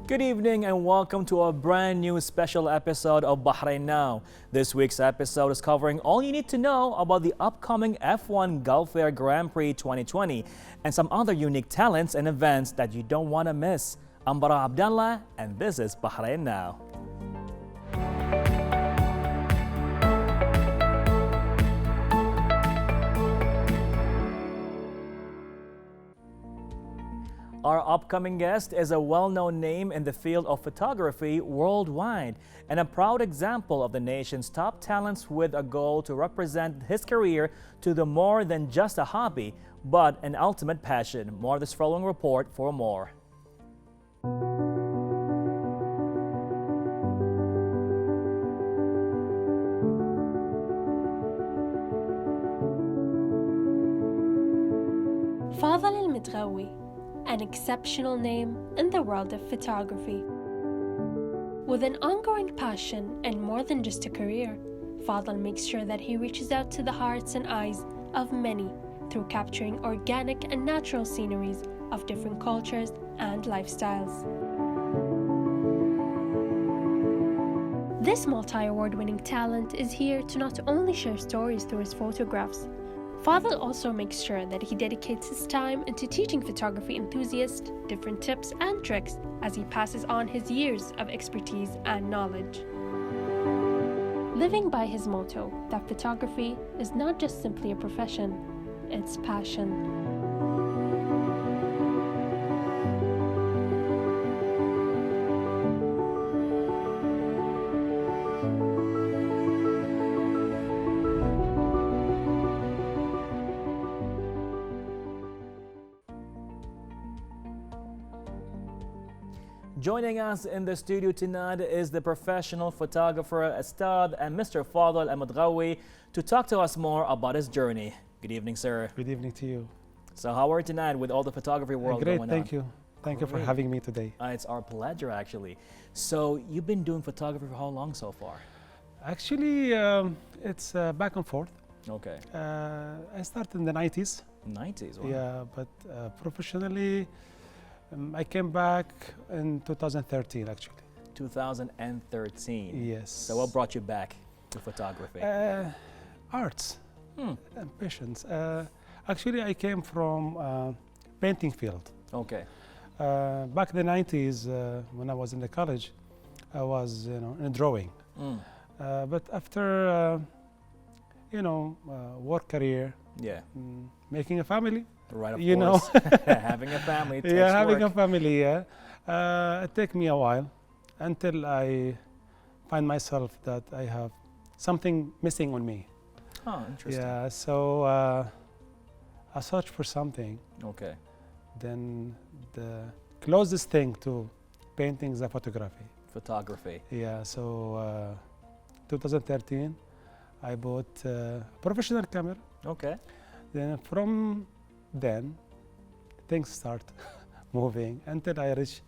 Good evening and welcome to a brand new special episode of Bahrain Now. This week's episode is covering all you need to know about the upcoming F1 Gulf Air Grand Prix 2020 and some other unique talents and events that you don't want to miss. I'm Bara Abdallah and this is Bahrain Now. Our upcoming guest is a well-known name in the field of photography worldwide and a proud example of the nation's top talents with a goal to represent his career to the more than just a hobby, but an ultimate passion. More of this following report for more. Fadhel Al Mutagghawi, an exceptional name in the world of photography. With an ongoing passion and more than just a career, Fadhel makes sure that he reaches out to the hearts and eyes of many through capturing organic and natural sceneries of different cultures and lifestyles. This multi-award-winning talent is here to not only share stories through his photographs. Fadhel also makes sure that he dedicates his time into teaching photography enthusiasts different tips and tricks as he passes on his years of expertise and knowledge. Living by his motto that photography is not just simply a profession, it's passion. Joining us in the studio tonight is the professional photographer Ustad and Mr. Fadhel Al Mutagghawi to talk to us more about his journey. Good evening, sir. Good evening to you. So how are you tonight with all the photography world Great, going on? thank you. Thank you for having me today. It's our pleasure, actually. So you've been doing photography for how long so far? Actually, it's back and forth. Okay. I started in the 90s. 90s, wow. Yeah, but professionally, I came back in 2013, actually. 2013. Yes. So what brought you back to photography? Arts and passions. Actually, I came from painting field. Okay. Back in the 90s, when I was in the college, I was, in drawing. But after, work career, yeah, making a family. Right, of course. Having a family takes yeah, having work. a family, yeah. It took me a while until I find myself that I have something missing on me. Oh, interesting. Yeah, so I searched for something. Okay. Then the closest thing to painting is photography. Photography. Yeah, so 2013, I bought a professional camera. Okay. Then from then, things start moving until I reach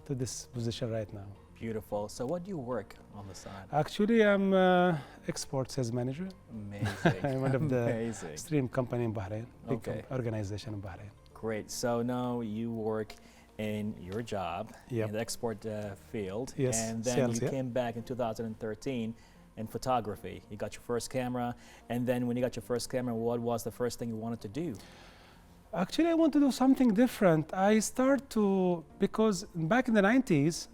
to this position right now. Beautiful. So what do you work on the side? Actually, I'm export sales manager. Amazing. I'm one of the Amazing. stream company in Bahrain, big Okay. organization in Bahrain. Great. So now you work in your job Yep. in the export field. Yes, And then sales, you yeah. came back in 2013 in photography. You got your first camera. And then when you got your first camera, what was the first thing you wanted to do? Actually, I want to do something different. I start to, because back in the 90s,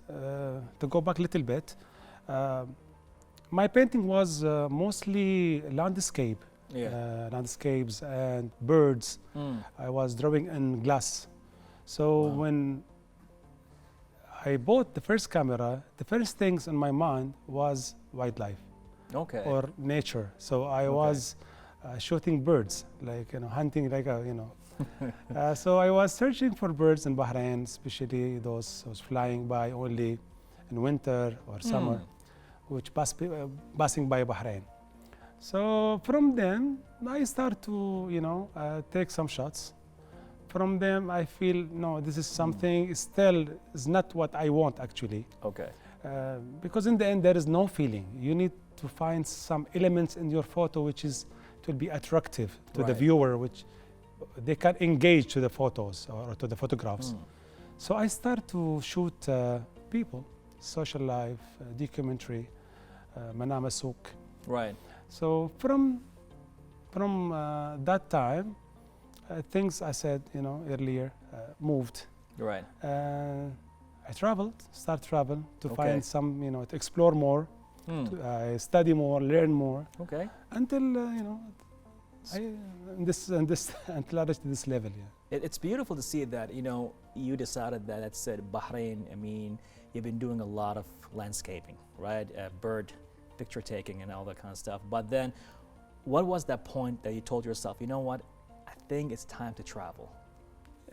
to go back a little bit, my painting was mostly landscape, landscapes and birds. I was drawing in glass. So when I bought the first camera, the first things in my mind was wildlife or nature. So I was shooting birds, like, hunting like a, so I was searching for birds in Bahrain, especially those who was flying by only in winter or summer, which passing by Bahrain. So from then, I start to, take some shots. From them, I feel, no, this is something still is not what I want actually. Okay. Because in the end, there is no feeling. You need to find some elements in your photo which is to be attractive to the viewer, which they can engage to the photos or to the photographs. So I start to shoot people, social life, documentary, Manama Souk. Right. So from that time, things I said, earlier, moved. Right. I traveled, start travel to Okay. find some, to explore more, to study more, learn more, Okay. until until I reached this level. Yeah. It's beautiful to see that, you decided that at said Bahrain, I mean, you've been doing a lot of landscaping, right? Bird picture taking and all that kind of stuff. But then what was that point that you told yourself, you know what, I think it's time to travel?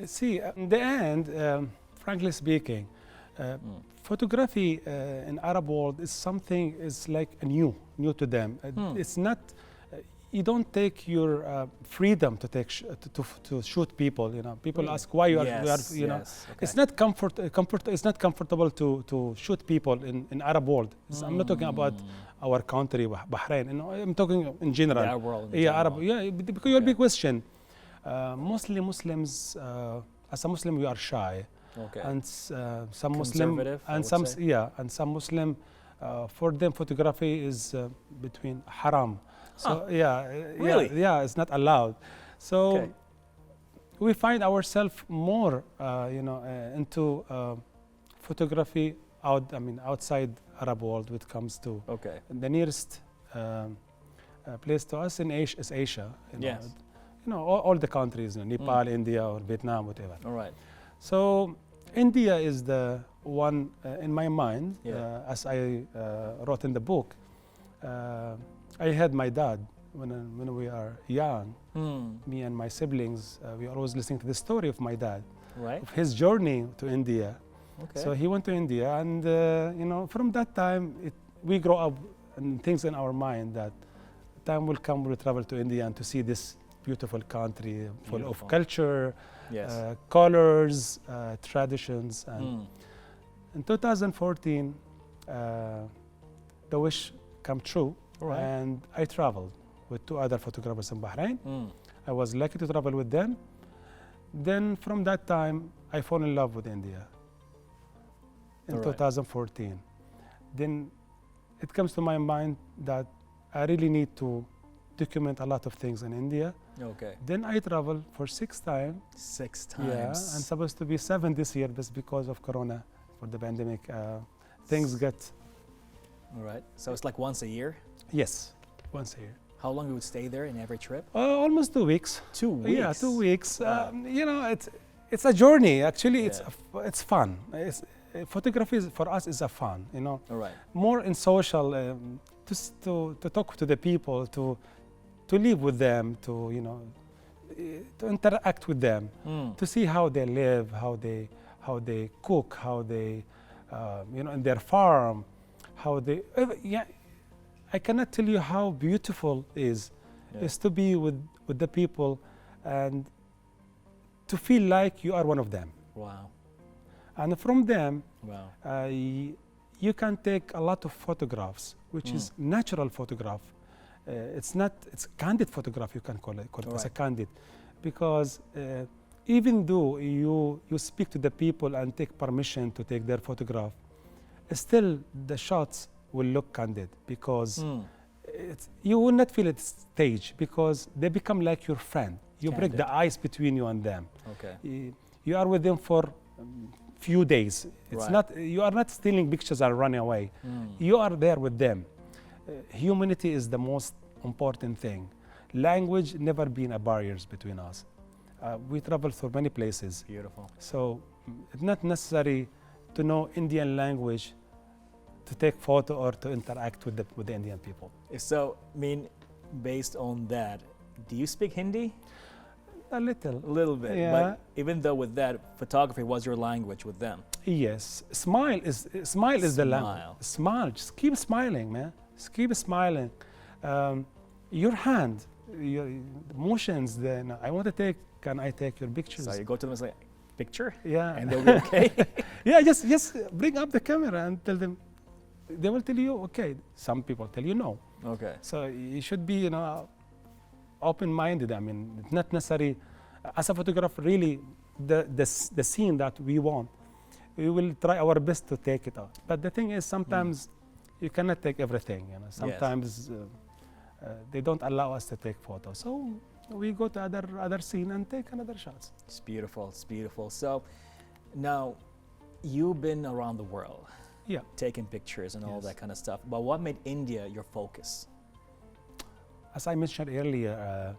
See, in the end, frankly speaking, photography in Arab world is something is like new to them. It's not. You don't take your freedom to take to shoot people. People Really? ask why you are. Yes, You know, yes, okay. it's not It's not comfortable to shoot people in Arab world. I'm not talking about our country, Bahrain. I'm talking in general. The Arab world in Yeah, general. Arab. Yeah, because your big question. Mostly Muslims, as a Muslim, we are shy. Okay. And some Muslim Conservative, I and would some say. and some Muslim, for them photography is between haram. So Really? yeah, it's not allowed. So Okay. we find ourselves more, into photography outside Arab world when it comes to Okay. the nearest place to us in Asia is Asia. Yes. All the countries, Nepal, India, or Vietnam, whatever. All right. So India is the one in my mind, Yeah. as I wrote in the book. I had my dad when we are young. Me and my siblings, we are always listening to the story of my dad, Right. of his journey to India. Okay. So he went to India, and from that time, we grow up and things in our mind that time will come, we'll travel to India and to see this beautiful country full Beautiful. of culture, Yes. colors, traditions. And in 2014, the wish came true, Right. and I traveled with 2 other photographers in Bahrain. I was lucky to travel with them. Then from that time, I fall in love with India in All right. 2014. Then it comes to my mind that I really need to document a lot of things in India. Okay. Then I traveled for 6 times. 6 times. Yeah, and supposed to be 7 this year, but because of Corona, for the pandemic, things get. All right. So it's like once a year? Yes, once a year. How long you would stay there in every trip? Almost 2 weeks. 2 weeks? Yeah, 2 weeks. Wow. It's a journey. Actually, Yeah. it's fun. Photography for us is a fun. All right. More in social, to talk to the people, to live with them, to interact with them, to see how they live, how they cook, how they, in their farm, how they. I cannot tell you how beautiful it is to be with the people and to feel like you are one of them. Wow. And from them, Wow. you can take a lot of photographs, which is natural photograph. It's candid photograph, you can call it as a candid, because even though you speak to the people and take permission to take their photograph, still the shots will look candid, because you will not feel it staged, because they become like your friend. You break Candid. the ice between you and them. Okay. You are with them for few days. It's Right. not, you are not stealing pictures and running away. You are there with them. Humanity is the most important thing. Language never been a barrier between us. We travel through many places. Beautiful. So it's not necessary to know Indian language to take photo or to interact with the Indian people. So, based on that, do you speak Hindi? A little. A little bit. Yeah. But even though with that, photography was your language with them. Yes. Smile is the language. Smile. Just keep smiling, man. Just keep smiling. Your hand, your motions. Then I want to take. Can I take your pictures? So you go to them and say, picture? Yeah. And they'll be okay? Yeah. Just bring up the camera and tell them. They will tell you okay. Some people tell you no. Okay. So you should be, open-minded. It's not necessary. As a photographer, really, the scene that we want we will try our best to take it out. But the thing is, sometimes you cannot take everything. You know, sometimes they don't allow us to take photos. So we go to other scene and take another shots. It's beautiful. It's beautiful. So now you've been around the world, taking pictures and all that kind of stuff. But what made India your focus? As I mentioned earlier,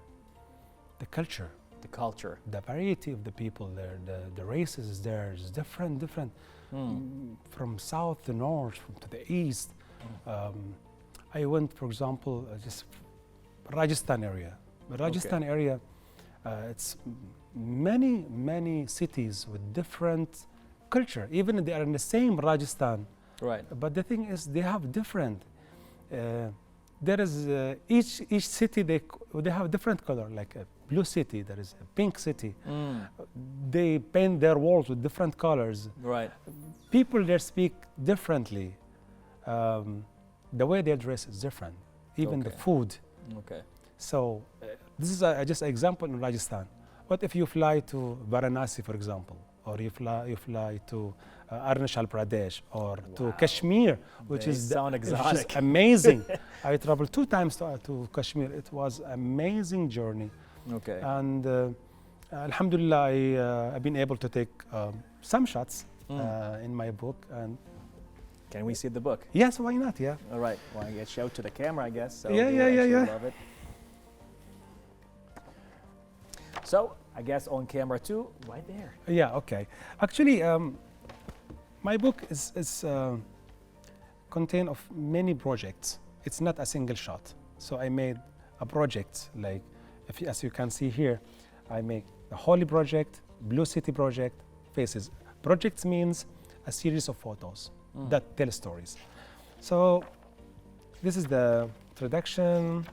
the culture. The culture. The variety of the people there, the races there is different, from south to north, to the east. I went, for example, just Rajasthan area. The Rajasthan area, it's many cities with different culture. Even they are in the same Rajasthan. Right. But the thing is, they have different. There is each city they have different color. Like a blue city, there is a pink city. They paint their walls with different colors. Right. People there speak differently. The way they dress is different. Even the food. Okay. So this is just an example in Rajasthan. What if you fly to Varanasi, for example, or you fly to Arunachal Pradesh or to Kashmir, which is amazing. I traveled 2 times to Kashmir. It was an amazing journey. Okay. And Alhamdulillah, I've been able to take some shots in my book. And can we see the book? Yes, why not? Yeah. All right. Well, I get show to the camera, I guess. So yeah. love it. So I guess on camera too, right there. Yeah. Okay. Actually, my book is contain of many projects. It's not a single shot. So I made a project like, as you can see here, I make the Holy Project, Blue City Project, Faces. Projects means a series of photos that tell stories. So this is the introduction.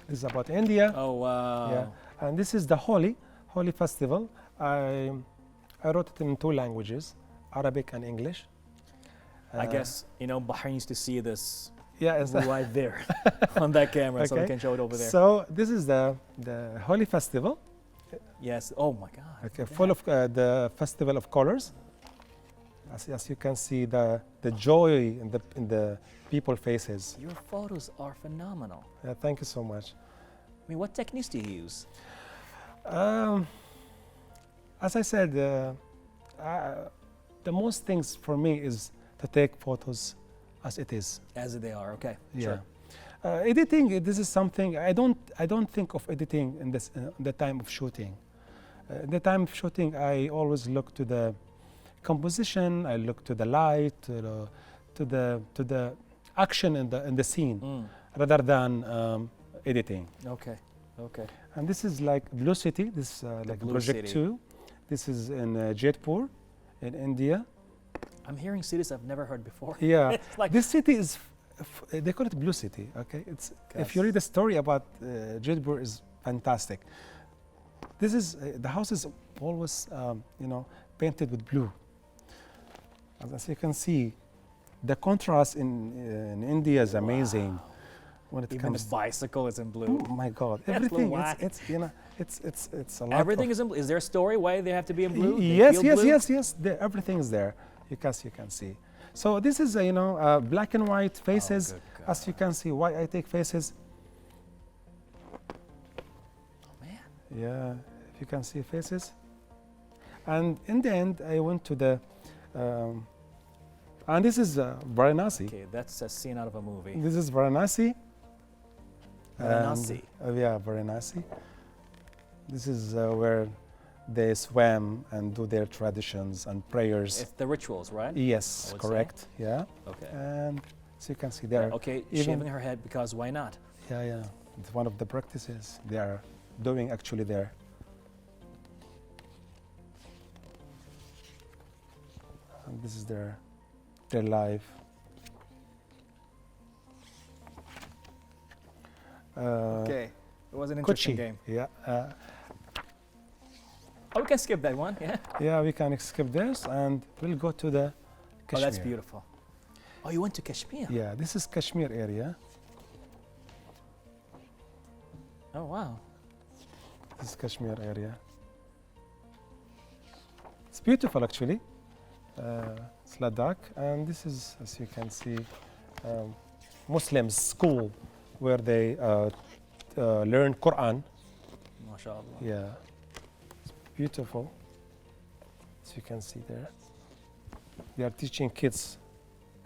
This is about India. Oh wow. Yeah. And this is the Holi Festival. I wrote it in 2 languages, Arabic and English. I guess, Bahrain used to see this right there on that camera, so we can show it over there. So this is the Holi Festival. Yes. Oh my God. Okay, full of the festival of colors. As you can see, the joy in the people faces. Your photos are phenomenal. Yeah, thank you so much. I mean, what techniques do you use? As I said, the most things for me is to take photos as it is. As they are, okay. Yeah. Sure. Editing, this is something I don't think of editing in the time of shooting. The time of shooting, I always look to the composition. I look to the light, to the action in the scene, rather than editing. Okay. Okay. And this is like Blue City. This is like Blue Project City. 2. This is in Jaipur, in India. I'm hearing cities I've never heard before. Yeah, It's like this city is, they call it Blue City. Okay, if you read the story about Jaipur, is fantastic. This is the house is always painted with blue. As you can see, the contrast in India is amazing. When it even comes the bicycle is in blue. Oh my God! That's Everything blue. it's a lot. Everything is in blue. Is there a story why they have to be in blue? They Yes. feel blue? Everything is there. You can see. So this is black and white faces. good As you can see, why I take faces. Oh man. Yeah, if you can see faces. And in the end, I went to the. And this is Varanasi. Okay, that's a scene out of a movie. This is Varanasi. Varanasi. Varanasi. This is where they swam and do their traditions and prayers. It's the rituals, right? Yes, I would correct. Yeah. Okay. And so you can see there. Okay, even- shaving her head because why not? Yeah. It's one of the practices they are doing actually there. And this is their life. Okay, it was an interesting Kochi. game. Yeah. Oh, we can skip that one, yeah? Yeah, we can skip this and we'll go to the Kashmir. Oh, that's beautiful. Oh, you went to Kashmir? Yeah, this is Kashmir area. Oh, wow. This is Kashmir area. It's beautiful actually. it's Ladakh, and this is, as you can see, Muslims school where they learn Quran. MashaAllah. Yeah, it's beautiful. As you can see there, they are teaching kids.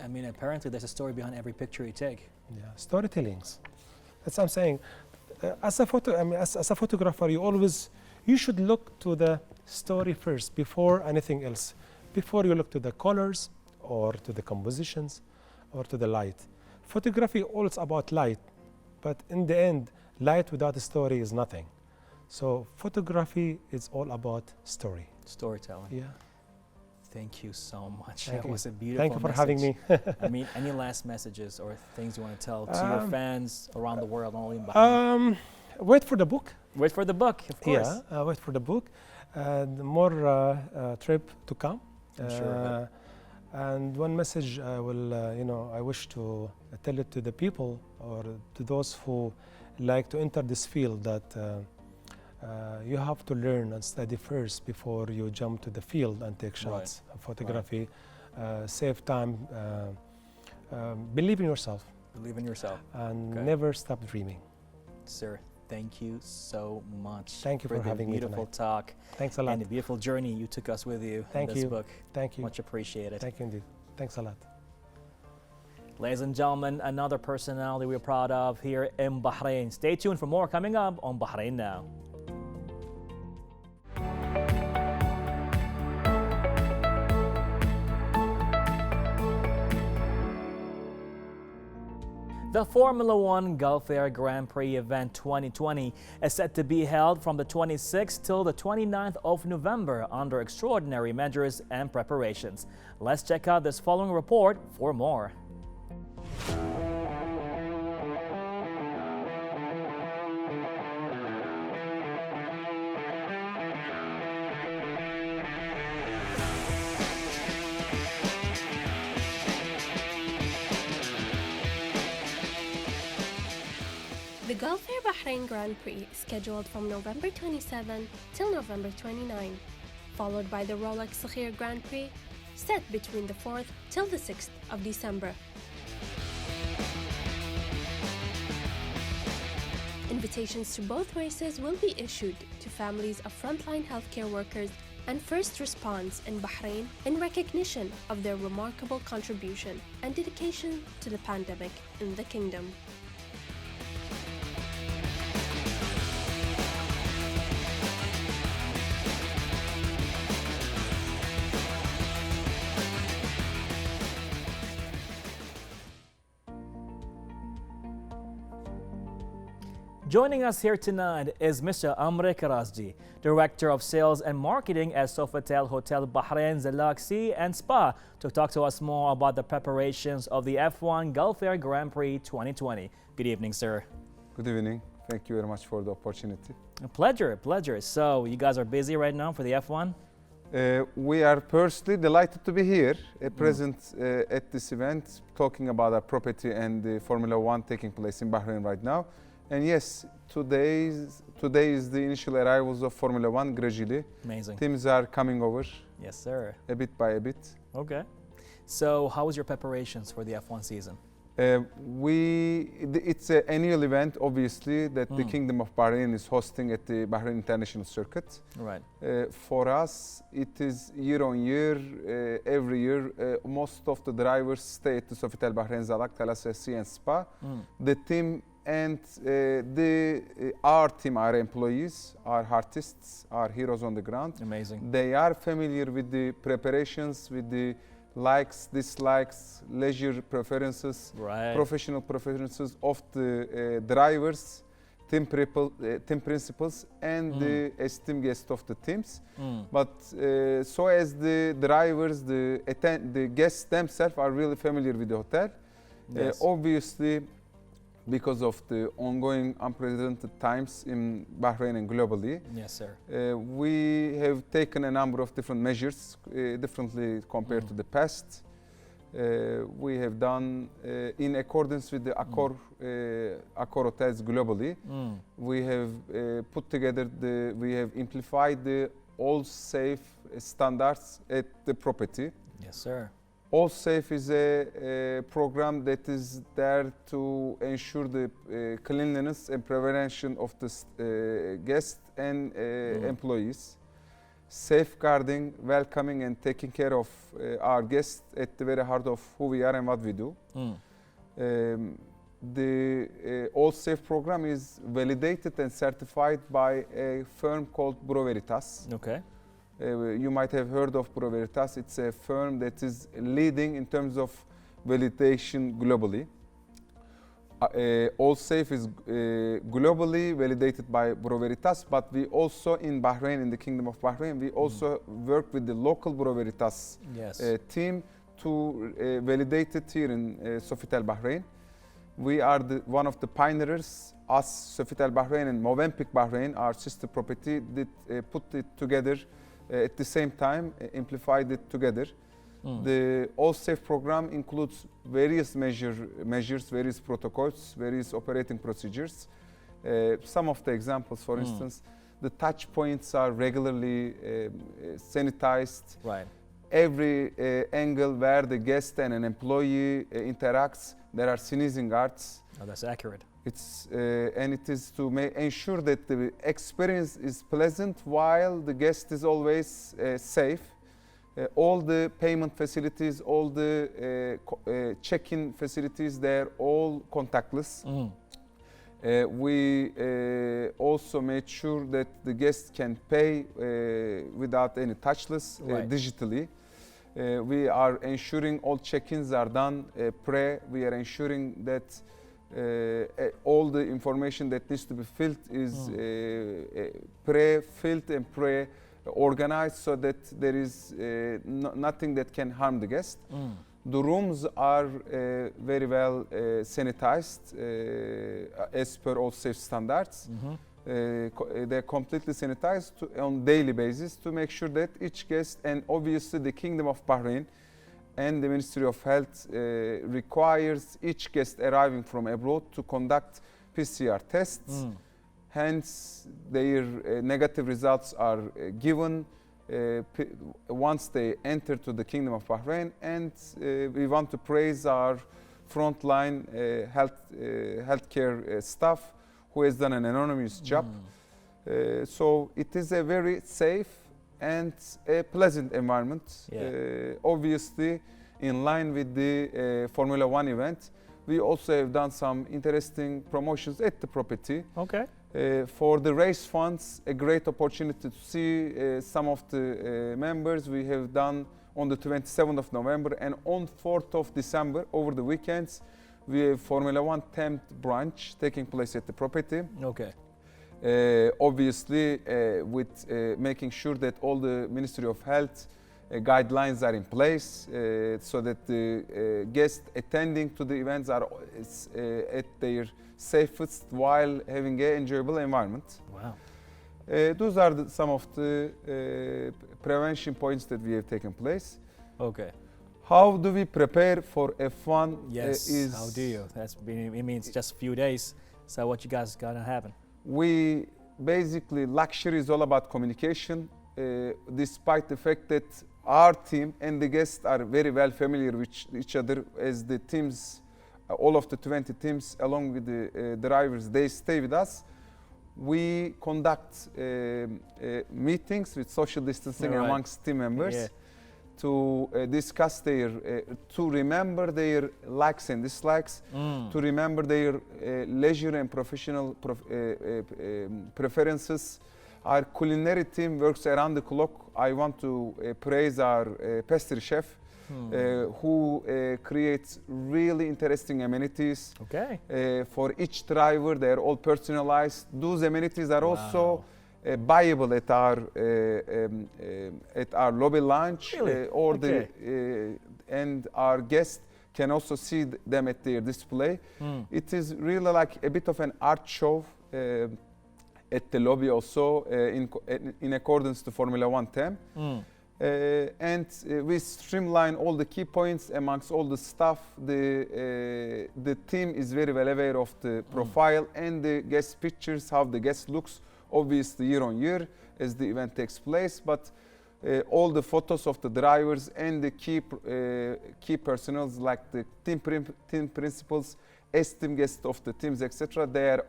I mean, apparently there's a story behind every picture you take. Yeah, storytellings. That's what I'm saying. As a photographer, you should look to the story first before anything else. Before you look to the colors or to the compositions or to the light. Photography always about light, but in the end, light without a story is nothing. So photography is all about story. Storytelling. Yeah. Thank you so much. Thank That you. was a beautiful Thank you for having me. I mean, any last messages or things you want to tell to your fans around the world, not only in Bahrain? Wait for the book. Wait for the book, of course. Yeah, wait for the book. More trip to come. I'm sure of it. And one message I will, I wish to tell it to the people or to those who like to enter this field that you have to learn and study first before you jump to the field and take shots. Right. Photography, save time, believe in yourself. Believe in yourself. And never stop dreaming. Sir, thank you so much. Thank you for having me tonight. Beautiful talk. Thanks a lot. And the beautiful journey you took us with you in this book. Thank you. Much appreciated. Thank you indeed. Thanks a lot. Ladies and gentlemen, another personality we're proud of here in Bahrain. Stay tuned for more coming up on Bahrain Now. The Formula One Gulf Air Grand Prix event 2020 is set to be held from the 26th till the 29th of November under extraordinary measures and preparations. Let's check out this following report for more. The Gulf Air Bahrain Grand Prix is scheduled from November 27 till November 29, followed by the Rolex Sakhir Grand Prix, set between the 4th till the 6th of December. Invitations to both races will be issued to families of frontline healthcare workers and first response in Bahrain in recognition of their remarkable contribution and dedication to the pandemic in the kingdom. Joining us here tonight is Mr. Emre Kirazci, Director of Sales and Marketing at Sofital Bahrains DoSM and Spa, to talk to us more about the preparations of the F1 Gulf Air Grand Prix 2020. Good evening, sir. Good evening. Thank you very much for the opportunity. A pleasure. So you guys are busy right now for the F1? We are personally delighted to be here, present at this event, talking about our property and the Formula One taking place in Bahrain right now. And yes, today is the initial arrivals of Formula One gradually. Amazing. Teams are coming over. Yes, sir. A bit by a bit. Okay. So how was your preparations for the F1 season? It's an annual event, obviously, that the Kingdom of Bahrain is hosting at the Bahrain International Circuit. Right. For us, it is year on year, every year. Most of the drivers stay at the Sofital Bahrains DoSM and Spa. The team and our team, our employees, our artists, our heroes on the ground. Amazing. They are familiar with the preparations, with the likes, dislikes, leisure preferences, professional preferences of the drivers, team principals, and the esteemed guests of the teams. But so as the drivers, the guests themselves are really familiar with the hotel. Yes. Obviously, because of the ongoing unprecedented times in Bahrain and globally. Yes, sir. We have taken a number of different measures, differently compared to the past. We have done, in accordance with the Accor hotels globally, we have put together, we have amplified all safe standards at the property. Yes, sir. All Safe is a program that is there to ensure the cleanliness and prevention of the guests and employees, safeguarding, welcoming and taking care of our guests at the very heart of who we are and what we do. The All Safe program is validated and certified by a firm called Bureau Veritas. Okay. You might have heard of Bureau Veritas. It's a firm that is leading in terms of validation globally. All Safe is globally validated by Bureau Veritas, but we also in Bahrain, in the Kingdom of Bahrain, we also work with the local Bureau Veritas team to validate it here in Sofital Bahrain. We are one of the pioneers. Us, Sofital Bahrain and Movenpick Bahrain, our sister property, did put it together at the same time, amplified it together. The All Safe program includes various measures, various protocols, various operating procedures. Some of the examples, for instance, the touch points are regularly sanitized. Right. Every angle where the guest and an employee interacts, there are sneezing guards. Oh, that's accurate. It's and it is to ensure that the experience is pleasant while the guest is always safe. All the payment facilities, all the check-in facilities, they're all contactless. We also made sure that the guests can pay without any touchless, digitally. We are ensuring all check-ins are done we are ensuring that all the information that needs to be filled is pre-filled and pre-organized so that there is nothing that can harm the guest. The rooms are very well sanitized as per All Safe standards. They're completely sanitized on daily basis to make sure that each guest, and obviously the Kingdom of Bahrain and the Ministry of Health requires each guest arriving from abroad to conduct PCR tests. Hence, their negative results are given once they enter to the Kingdom of Bahrain, and we want to praise our frontline healthcare staff who has done an enormous job. So it is a very safe and a pleasant environment. Obviously, in line with the Formula One event, we also have done some interesting promotions at the property. Okay. For the race funds, a great opportunity to see some of the members we have done on the 27th of November and on 4th of December over the weekends. We have Formula One 10th branch taking place at the property. Okay. Obviously, with making sure that all the Ministry of Health guidelines are in place so that the guests attending to the events are at their safest while having an enjoyable environment. Wow. Those are some of the prevention points that we have taken place. Okay. How do we prepare for F1? Yes, how do you? It means just a few days. So what you guys gonna happen? We basically, luxury is all about communication, despite the fact that our team and the guests are very well familiar with each other, as the teams, all of the 20 teams along with the drivers, they stay with us. We conduct meetings with social distancing amongst team members to discuss their, to remember their likes and dislikes, to remember their leisure and professional preferences. Our culinary team works around the clock. I want to praise our pastry chef who creates really interesting amenities for each driver. They're all personalized. Those amenities are also buyable at our lobby lounge, or and our guests can also see them at their display. It is really like a bit of an art show at the lobby also, in accordance to Formula One theme. And we streamline all the key points amongst all the staff. The team is very well aware of the profile and the guest pictures, how the guest looks, obviously year on year as the event takes place. But all the photos of the drivers and the key personnel like the team principals, esteemed guests of the teams, etc. They are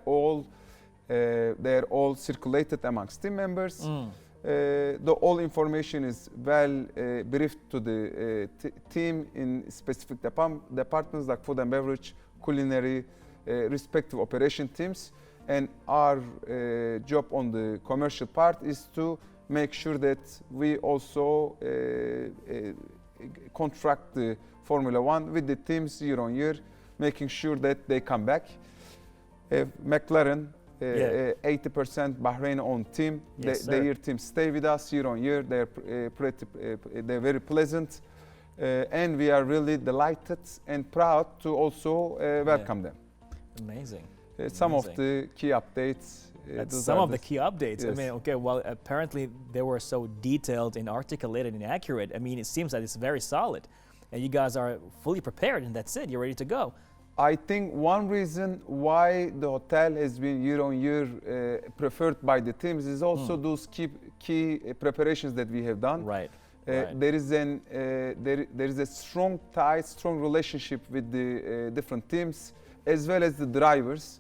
all circulated amongst team members. All information is well briefed to the team in specific departments like food and beverage, culinary, respective operation teams. And our job on the commercial part is to make sure that we also contract the Formula One with the teams year on year, making sure that they come back. McLaren, 80% Bahrain-owned team. Yes, their teams stay with us year on year. They're very pleasant, and we are really delighted and proud to also welcome them. Amazing. Some of the key updates. Some of the key updates. Yes. I mean, okay, well, apparently they were so detailed and articulated and accurate. I mean, it seems that it's very solid, and you guys are fully prepared, and that's it. You're ready to go. I think one reason why the hotel has been year on year preferred by the teams is also those key preparations that we have done. Right. There is a strong tie, strong relationship with the different teams as well as the drivers.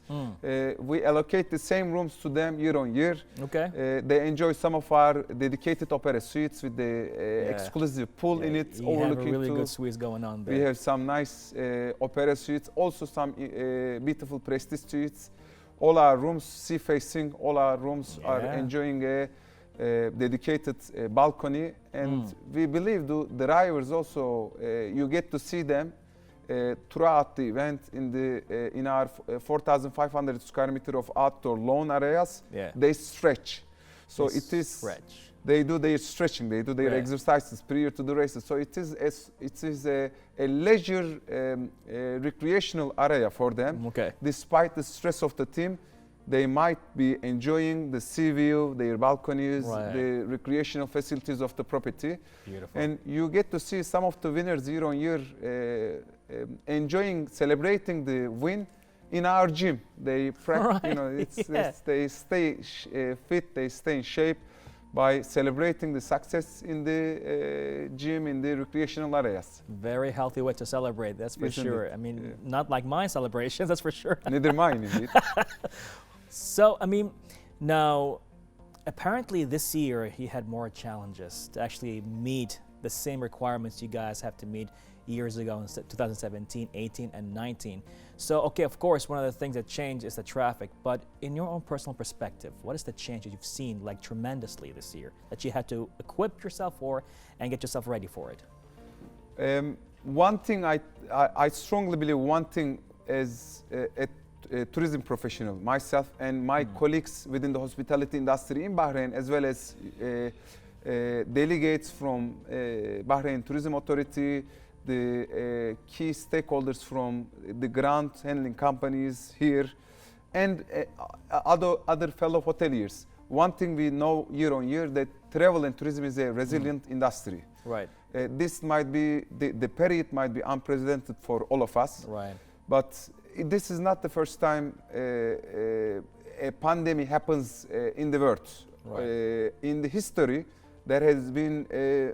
We allocate the same rooms to them year on year. Okay. They enjoy some of our dedicated opera suites with the exclusive pool in it. You have a really good suites going on there. We have some nice opera suites, also some beautiful prestige suites. All our rooms sea facing, all our rooms are enjoying a dedicated balcony. And we believe the drivers also, you get to see them throughout the event in our 4,500 square meter of outdoor lawn areas. They stretch, so it is they do their stretching, they do their exercises prior to the races. So it is a leisure recreational area for them. Despite the stress of the team, they might be enjoying the sea view, their balconies, the recreational facilities of the property. Beautiful. And you get to see some of the winners year on year celebrating the win in our gym. They they stay fit, they stay in shape by celebrating the success in the gym, in the recreational areas. Very healthy way to celebrate, that's for sure. I mean, not like my celebrations, that's for sure. Neither mine, indeed. So, I mean, now, apparently this year he had more challenges to actually meet the same requirements you guys have to meet years ago in 2017, 18, and 19. So, okay, of course, one of the things that changed is the traffic, but in your own personal perspective, what is the change that you've seen like tremendously this year that you had to equip yourself for and get yourself ready for it? One thing I strongly believe, one thing is a tourism professional, myself and my colleagues within the hospitality industry in Bahrain, as well as delegates from Bahrain Tourism Authority, the key stakeholders from the grant handling companies here, and other fellow hoteliers. One thing we know year on year that travel and tourism is a resilient industry. Right. This might be, the period might be unprecedented for all of us. Right. But this is not the first time a pandemic happens in the world. Right. In the history, there has been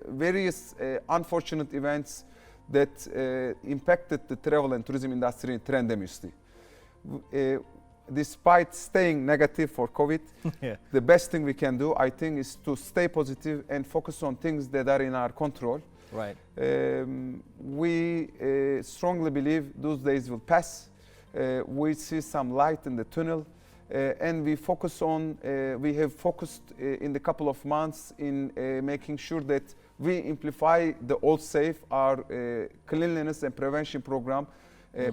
various unfortunate events that impacted the travel and tourism industry tremendously. Despite staying negative for COVID, the best thing we can do, I think, is to stay positive and focus on things that are in our control. Right. We strongly believe those days will pass. We see some light in the tunnel, and we focus on. We have focused in the couple of months in making sure that we amplify the All Safe, our cleanliness and prevention program,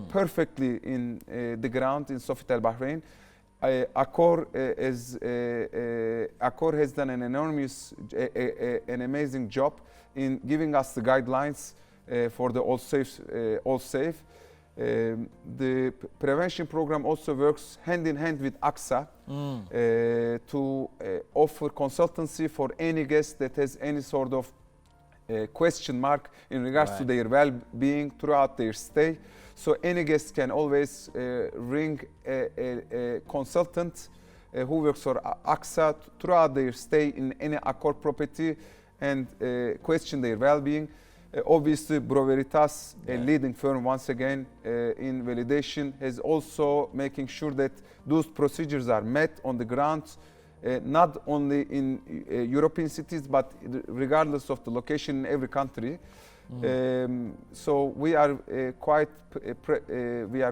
perfectly in the ground in Sofital Bahrain. Accor has done an enormous, an amazing job in giving us the guidelines for the All Safe. The prevention program also works hand in hand with AXA to offer consultancy for any guest that has any sort of question mark in regards to their well-being throughout their stay. So any guest can always ring a consultant who works for AXA throughout their stay in any Accor property, and question their well-being. Obviously, Bureau Veritas, a leading firm once again in validation, has also making sure that those procedures are met on the ground, not only in European cities, but regardless of the location in every country. So we are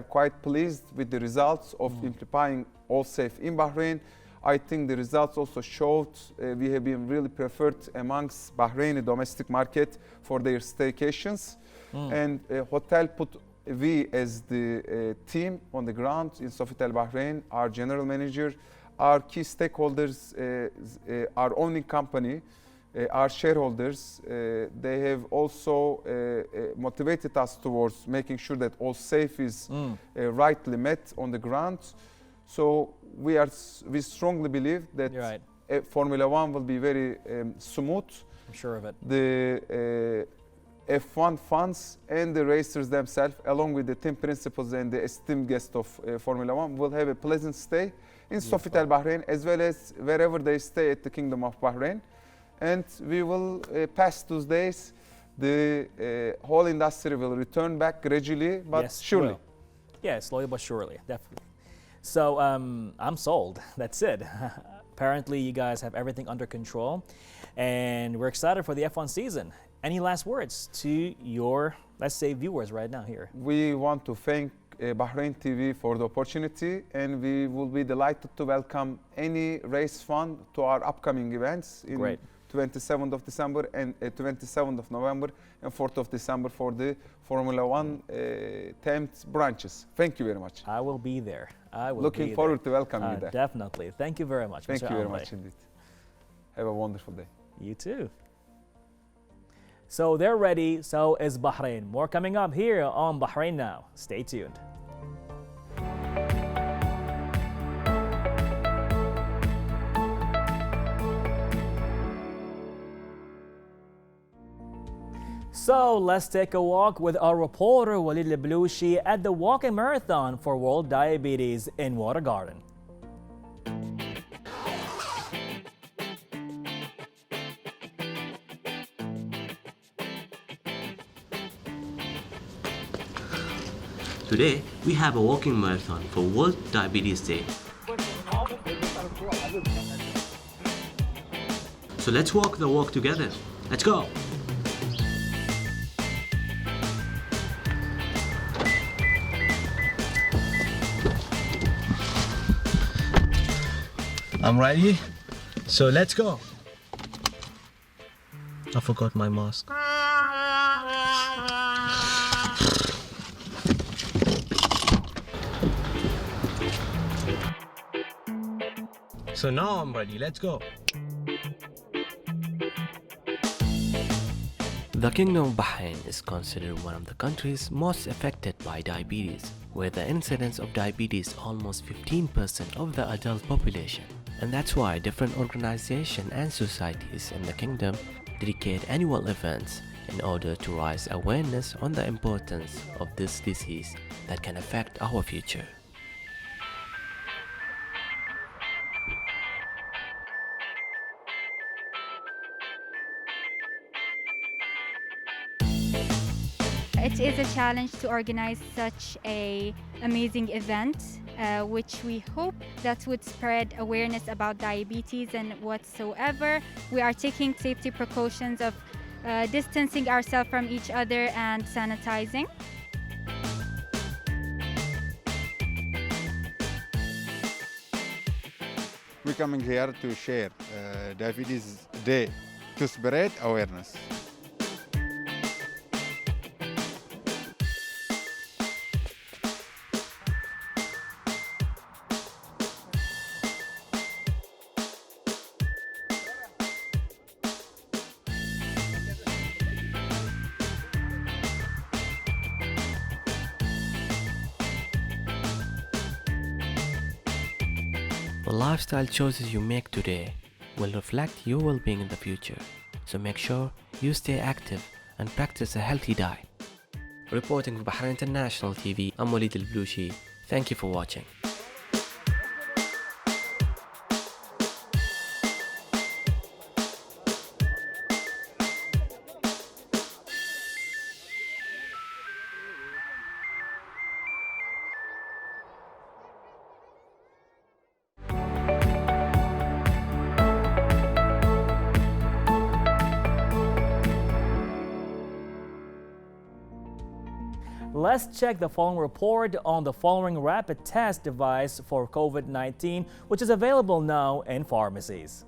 quite pleased with the results of implementing All Safe in Bahrain. I think the results also showed we have been really preferred amongst Bahraini domestic market for their staycations. And hotel put we as the team on the ground in Sofital Bahrain, our general manager, our key stakeholders, our owning company, our shareholders, they have also motivated us towards making sure that All Safe is rightly met on the ground. So we strongly believe that Formula One will be very smooth. I'm sure of it. The F1 fans and the racers themselves, along with the team principals and the esteemed guests of Formula One, will have a pleasant stay in Sofital Bahrain, as well as wherever they stay at the Kingdom of Bahrain. And we will pass those days. The whole industry will return back gradually, but surely. Yeah, slowly but surely, definitely. So I'm sold. That's it. Apparently, you guys have everything under control, and we're excited for the F1 season. Any last words to your, let's say, viewers right now here? We want to thank Bahrain TV for the opportunity, and we will be delighted to welcome any race fan to our upcoming events in 27th of December and 27th of November and 4th of December for the Formula One 10th branches. Thank you very much. I will be there. I will Looking forward to welcoming you there. Definitely. Thank you very much. Thank Mr. you very Amre. much indeed. Have a wonderful day. You too. So they're ready. So is Bahrain. More coming up here on Bahrain Now. Stay tuned. So let's take a walk with our reporter Walid Al at the walking marathon for World Diabetes in Water Garden. Today, we have a walking marathon for World Diabetes Day. So let's walk the walk together. Let's go! I'm ready, so let's go. I forgot my mask. So now I'm ready, let's go. The Kingdom of Bahrain is considered one of the countries most affected by diabetes, where the incidence of diabetes is almost 15% of the adult population. And that's why different organizations and societies in the kingdom dedicate annual events in order to raise awareness on the importance of this disease that can affect our future. It is a challenge to organize such an amazing event, which we hope that would spread awareness about diabetes and whatsoever. We are taking safety precautions of distancing ourselves from each other and sanitizing. We're coming here to share Diabetes Day to spread awareness. The lifestyle choices you make today will reflect your well-being in the future, so make sure you stay active and practice a healthy diet. Reporting for Bahrain International TV, I'm Walid Al. Thank you for watching. let's check the following report on the following rapid test device for COVID-19, which is available now in pharmacies.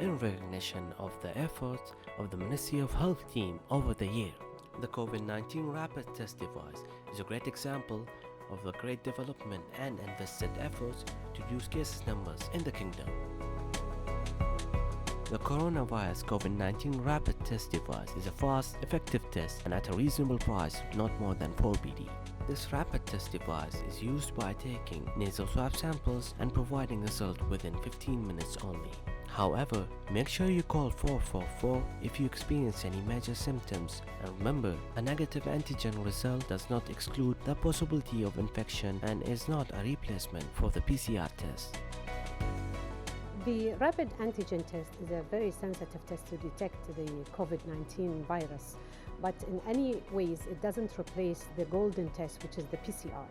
In recognition of the efforts of the Ministry of Health team over the year, the COVID-19 rapid test device is a great example of the great development and invested efforts to reduce case numbers in the kingdom. The coronavirus COVID-19 rapid test device is a fast, effective test and at a reasonable price, not more than 4 BD. This rapid test device is used by taking nasal swab samples and providing result within 15 minutes only. However, make sure you call 444 if you experience any major symptoms, and remember, a negative antigen result does not exclude the possibility of infection and is not a replacement for the PCR test. The rapid antigen test is a very sensitive test to detect the COVID-19 virus, but in any ways it doesn't replace the golden test, which is the PCR.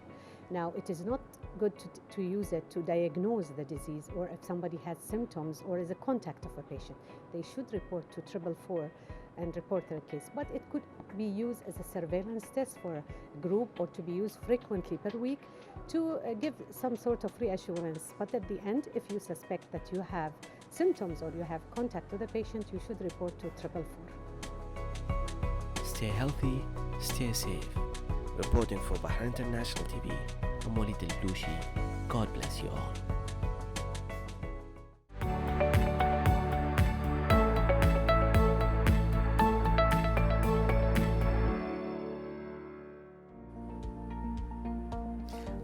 Now, it is not good to use it to diagnose the disease, or if somebody has symptoms or is a contact of a patient. They should report to 444 and report their case. But it could be used as a surveillance test for a group, or to be used frequently per week to give some sort of reassurance. But at the end, if you suspect that you have symptoms or you have contact with a patient, you should report to 444. Stay healthy, stay safe. Reporting for Bahrain International TV, I'm Walid Al-Blushi. God bless you all.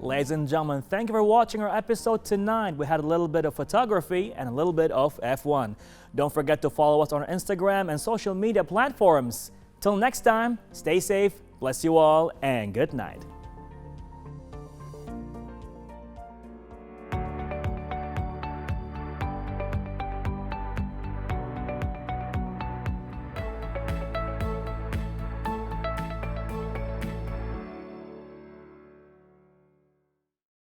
Ladies and gentlemen, thank you for watching our episode tonight. We had a little bit of photography and a little bit of F1. Don't forget to follow us on our Instagram and social media platforms. Till next time, stay safe, bless you all, and good night.